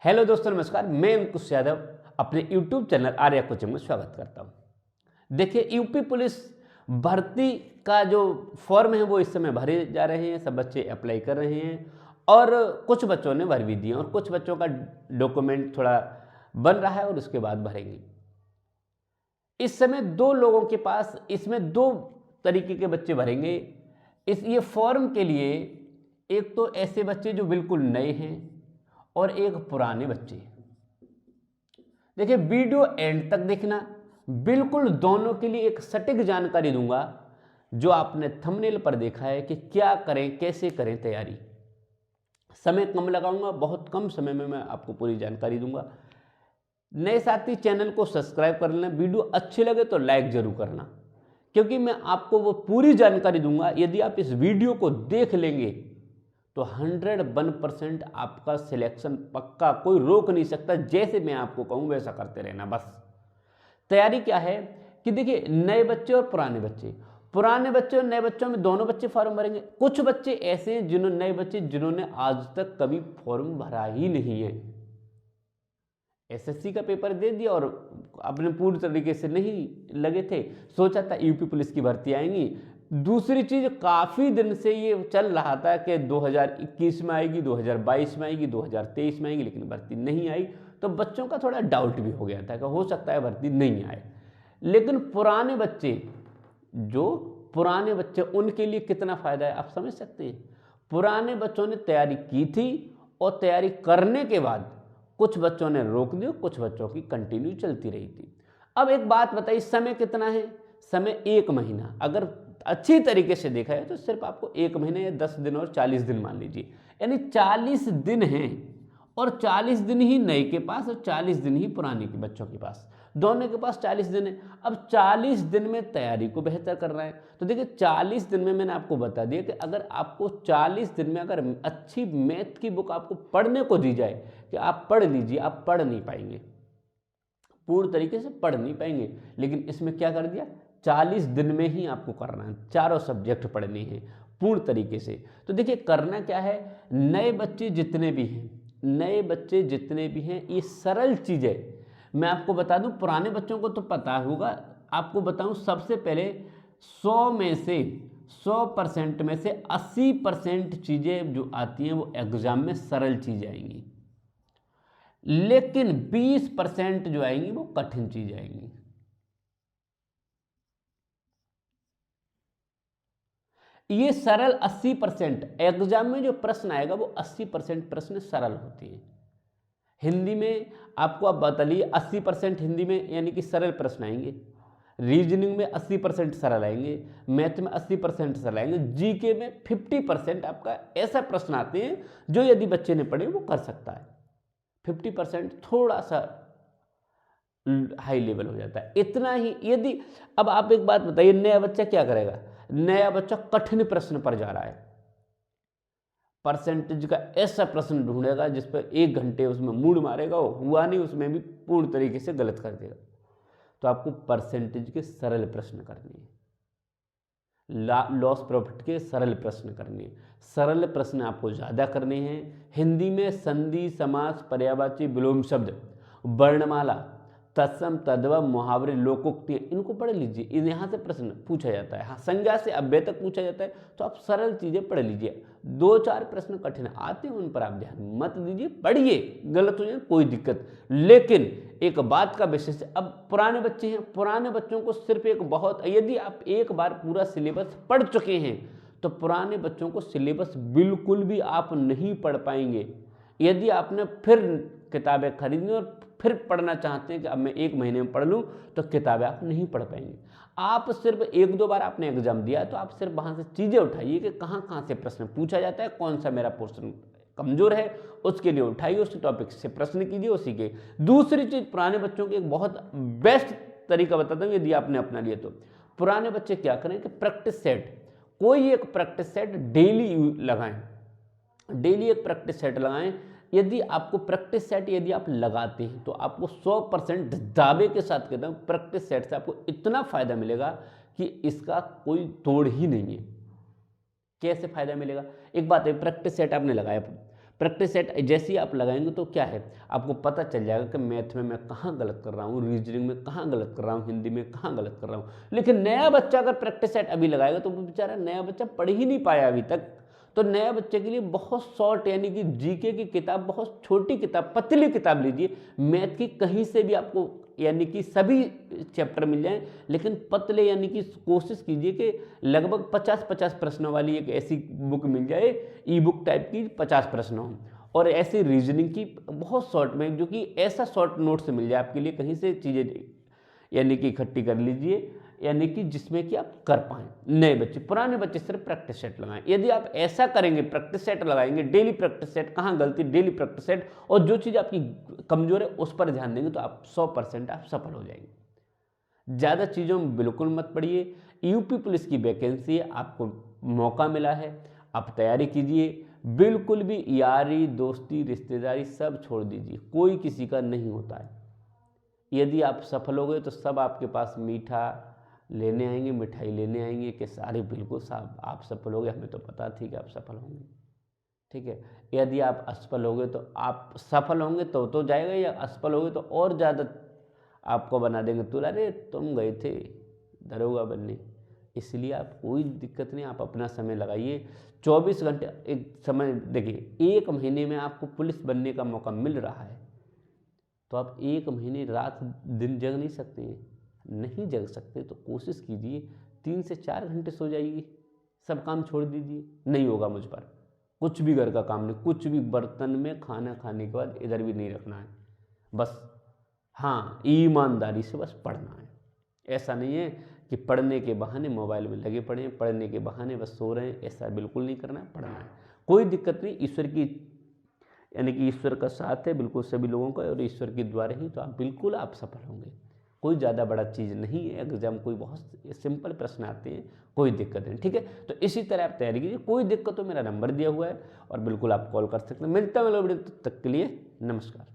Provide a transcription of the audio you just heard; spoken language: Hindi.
हेलो दोस्तों, नमस्कार। मैं अंकुश यादव अपने यूट्यूब चैनल आर्या कोचिंग में स्वागत करता हूं। देखिए, यूपी पुलिस भर्ती का जो फॉर्म है वो इस समय भरे जा रहे हैं। सब बच्चे अप्लाई कर रहे हैं और कुछ बच्चों ने भर भी दिए और कुछ बच्चों का डॉक्यूमेंट थोड़ा बन रहा है और उसके बाद भरेंगे। इस समय दो लोगों के पास इसमें दो तरीके के बच्चे भरेंगे ये फॉर्म के लिए। एक तो ऐसे बच्चे जो बिल्कुल नए हैं और एक पुराने बच्चे। देखिए, वीडियो एंड तक देखना। बिल्कुल दोनों के लिए एक सटीक जानकारी दूंगा जो आपने थंबनेल पर देखा है कि क्या करें, कैसे करें तैयारी। समय कम लगाऊंगा, बहुत कम समय में मैं आपको पूरी जानकारी दूंगा। नए साथी चैनल को सब्सक्राइब कर लेना, वीडियो अच्छी लगे तो लाइक जरूर करना, क्योंकि मैं आपको वो पूरी जानकारी दूंगा। यदि आप इस वीडियो को देख लेंगे तो 101% आपका सिलेक्शन पक्का, कोई रोक नहीं सकता। जैसे मैं आपको कहूं वैसा करते रहना बस। तैयारी क्या है कि देखिए, नए बच्चे और पुराने बच्चे, पुराने बच्चे और नए बच्चों में दोनों बच्चे फॉर्म भरेंगे। कुछ बच्चे ऐसे हैं जिन्होंने, नए बच्चे जिन्होंने आज तक कभी फॉर्म भरा ही नहीं है, एसएससी का पेपर दे दिया और अपने पूरी तरीके से नहीं लगे थे, सोचा था यूपी पुलिस की भर्ती आएंगी। दूसरी चीज, काफी दिन से ये चल रहा था कि 2021 में आएगी, 2022 में आएगी, 2023 में आएगी, लेकिन भर्ती नहीं आई। तो बच्चों का थोड़ा डाउट भी हो गया था कि हो सकता है भर्ती नहीं आए। लेकिन पुराने बच्चे, जो पुराने बच्चे, उनके लिए कितना फायदा है आप समझ सकते हैं। पुराने बच्चों ने तैयारी की थी और तैयारी करने के बाद कुछ बच्चों ने रोक दी, कुछ बच्चों की कंटिन्यू चलती रही थी। अब एक बात बताइए, समय कितना है? समय 1 महीना। अगर अच्छी तरीके से देखा है तो सिर्फ आपको 1 महीने या 10 दिन और 40 दिन मान लीजिए, यानी 40 दिन हैं। और 40 दिन ही नए के पास और 40 दिन ही पुराने के बच्चों के पास, दोनों के पास 40 दिन है। अब 40 दिन में तैयारी को बेहतर करना है तो देखिए, 40 दिन में मैंने आपको बता दिया कि अगर आपको 40 दिन में अगर अच्छी मैथ की बुक आपको पढ़ने को दी जाए कि आप पढ़ लीजिए, आप पढ़ नहीं पाएंगे, पूर्ण तरीके से पढ़ नहीं पाएंगे। लेकिन इसमें क्या कर दिया, 40 दिन में ही आपको करना है, चारों सब्जेक्ट पढ़ने हैं पूर्ण तरीके से। तो देखिए, करना क्या है, नए बच्चे जितने भी हैं, नए बच्चे जितने भी हैं, ये सरल चीज़ है। मैं आपको बता दूं, पुराने बच्चों को तो पता होगा, आपको बताऊं सबसे पहले 100 में से 100% में से 80% चीज़ें जो आती हैं वो एग्जाम में सरल चीज़ें आएंगी, लेकिन 20% जो आएंगी वो कठिन चीज़ें आएंगी। ये सरल 80%, एग्जाम में जो प्रश्न आएगा वो 80% प्रश्न सरल होते हैं। हिंदी में आपको अब बताइए, 80% हिंदी में यानी कि सरल प्रश्न आएंगे, रीजनिंग में 80% सरल आएंगे, मैथ में 80% सरल आएंगे, जीके में 50% आपका ऐसा प्रश्न आते हैं जो यदि बच्चे ने पढ़े वो कर सकता है। 50% थोड़ा सा हाई लेवल हो जाता है, इतना ही। यदि अब आप एक बात बताइए, नया बच्चा क्या करेगा? नया बच्चा कठिन प्रश्न पर जा रहा है, परसेंटेज का ऐसा प्रश्न ढूंढेगा जिस पर 1 घंटे उसमें मूड मारेगा, वो हुआ नहीं, उसमें भी पूर्ण तरीके से गलत कर देगा। तो आपको परसेंटेज के सरल प्रश्न करने हैं, लॉस प्रॉफिट के सरल प्रश्न करने हैं, सरल प्रश्न आपको ज़्यादा करने हैं। हिंदी में संधि, समास, पर्यायवाची, विलोम शब्द, वर्णमाला, तत्सम, तद्भव, मुहावरे, लोकोक्ति, इनको पढ़ लीजिए। यहाँ से प्रश्न पूछा जाता है। हाँ, संज्ञा से अव्यय तक पूछा जाता है, तो आप सरल चीज़ें पढ़ लीजिए। 2-4 प्रश्न कठिन आते हैं, उन पर आप ध्यान मत दीजिए, पढ़िए, गलत हो जाए कोई दिक्कत। लेकिन एक बात का विशेष, अब पुराने बच्चे हैं, पुराने बच्चों को सिर्फ एक बहुत, यदि आप एक बार पूरा सिलेबस पढ़ चुके हैं तो पुराने बच्चों को सिलेबस बिल्कुल भी आप नहीं पढ़ पाएंगे। यदि आपने फिर किताबें खरीदनी और फिर पढ़ना चाहते हैं कि अब मैं 1 महीने में पढ़ लूँ, तो किताबें आप नहीं पढ़ पाएंगे। आप सिर्फ 1-2 बार आपने एग्जाम दिया तो आप सिर्फ वहाँ से चीज़ें उठाइए कि कहाँ कहाँ से प्रश्न पूछा जाता है, कौन सा मेरा पोर्शन कमज़ोर है, उसके लिए उठाइए, उस टॉपिक से प्रश्न कीजिए, उसी के। दूसरी चीज़, पुराने बच्चों की एक बहुत बेस्ट तरीका बताता हूँ, यदि आपने अपना लिया तो। पुराने बच्चे क्या करें कि प्रैक्टिस सेट, कोई एक प्रैक्टिस सेट डेली लगाएं, डेली एक प्रैक्टिस सेट लगाएं। यदि आपको प्रैक्टिस सेट यदि आप लगाते हैं तो आपको 100% दावे के साथ कहता हूँ, प्रैक्टिस सेट से आपको इतना फायदा मिलेगा कि इसका कोई तोड़ ही नहीं है। कैसे फायदा मिलेगा? एक बात है, प्रैक्टिस सेट आपने लगाया, प्रैक्टिस सेट जैसे ही आप लगाएंगे तो क्या है, आपको पता चल जाएगा कि मैथ में मैं कहाँ गलत कर रहा हूँ, रीजनिंग में कहाँ गलत कर रहा हूँ, हिंदी में कहाँ गलत कर रहा हूँ। लेकिन नया बच्चा अगर प्रैक्टिस सेट अभी लगाएगा तो वो बेचारा नया बच्चा पढ़ ही नहीं पाया अभी तक। तो नया बच्चे के लिए बहुत शॉर्ट यानी कि जीके की किताब, बहुत छोटी किताब, पतली किताब लीजिए, मैथ की कहीं से भी आपको यानी कि सभी चैप्टर मिल जाएं, लेकिन पतले यानी कि कोशिश कीजिए कि लगभग 50-50 प्रश्नों वाली एक ऐसी बुक मिल जाए, ई बुक टाइप की 50 प्रश्न हो, और ऐसी रीजनिंग की बहुत शॉर्ट में, जो कि ऐसा शॉर्ट नोट से मिल जाए आपके लिए, कहीं से चीज़ें यानी कि इकट्ठी कर लीजिए, यानी कि जिसमें कि आप कर पाएँ। नए बच्चे, पुराने बच्चे सिर्फ प्रैक्टिस सेट लगाएं। यदि आप ऐसा करेंगे, प्रैक्टिस सेट लगाएंगे, डेली प्रैक्टिस सेट, कहाँ गलती, डेली प्रैक्टिस सेट, और जो चीज़ आपकी कमजोर है उस पर ध्यान देंगे तो आप 100% आप सफल हो जाएंगे। ज़्यादा चीज़ों में बिल्कुल मत पड़िए। यूपी पुलिस की वैकेंसी है, आपको मौका मिला है, आप तैयारी कीजिए। बिल्कुल भी यारी दोस्ती रिश्तेदारी सब छोड़ दीजिए, कोई किसी का नहीं होता है। यदि आप सफल हो गए तो सब आपके पास मीठा लेने आएंगे, मिठाई लेने आएंगे कि सारे बिल्कुल साहब आप सफल हो गए, हमें तो पता थी कि आप सफल होंगे। ठीक है, यदि आप असफल हो गए तो आप सफल होंगे तो जाएगा, या असफल हो गए तो और ज़्यादा आपको बना देंगे तो अरे तुम गए थे दरोगा बनने। इसलिए आप कोई दिक्कत नहीं, आप अपना समय लगाइए। 24 घंटे एक समय देखिए, 1 महीने में आपको पुलिस बनने का मौका मिल रहा है, तो आप 1 महीने रात दिन जग नहीं सकते हैं, नहीं जग सकते तो कोशिश कीजिए 3 से 4 घंटे सो जाइए, सब काम छोड़ दीजिए। नहीं होगा मुझ पर, कुछ भी घर का काम नहीं, कुछ भी बर्तन में खाना खाने के बाद इधर भी नहीं रखना है, बस हाँ ईमानदारी से बस पढ़ना है। ऐसा नहीं है कि पढ़ने के बहाने मोबाइल में लगे पड़े हैं, पढ़ने के बहाने बस सो रहे हैं, ऐसा बिल्कुल नहीं करना है, पढ़ना है। कोई दिक्कत नहीं, ईश्वर की यानी कि ईश्वर का साथ है बिल्कुल सभी लोगों का, और ईश्वर के द्वारा ही तो आप बिल्कुल आप सफल होंगे। कोई ज़्यादा बड़ा चीज़ नहीं है, एग्जाम कोई बहुत सिंपल प्रश्न आते हैं, कोई दिक्कत नहीं। ठीक है, तो इसी तरह आप तैयारी कीजिए। कोई दिक्कत हो मेरा नंबर दिया हुआ है और बिल्कुल आप कॉल कर सकते हैं। मिलता है वीडियो, तब तक के लिए नमस्कार।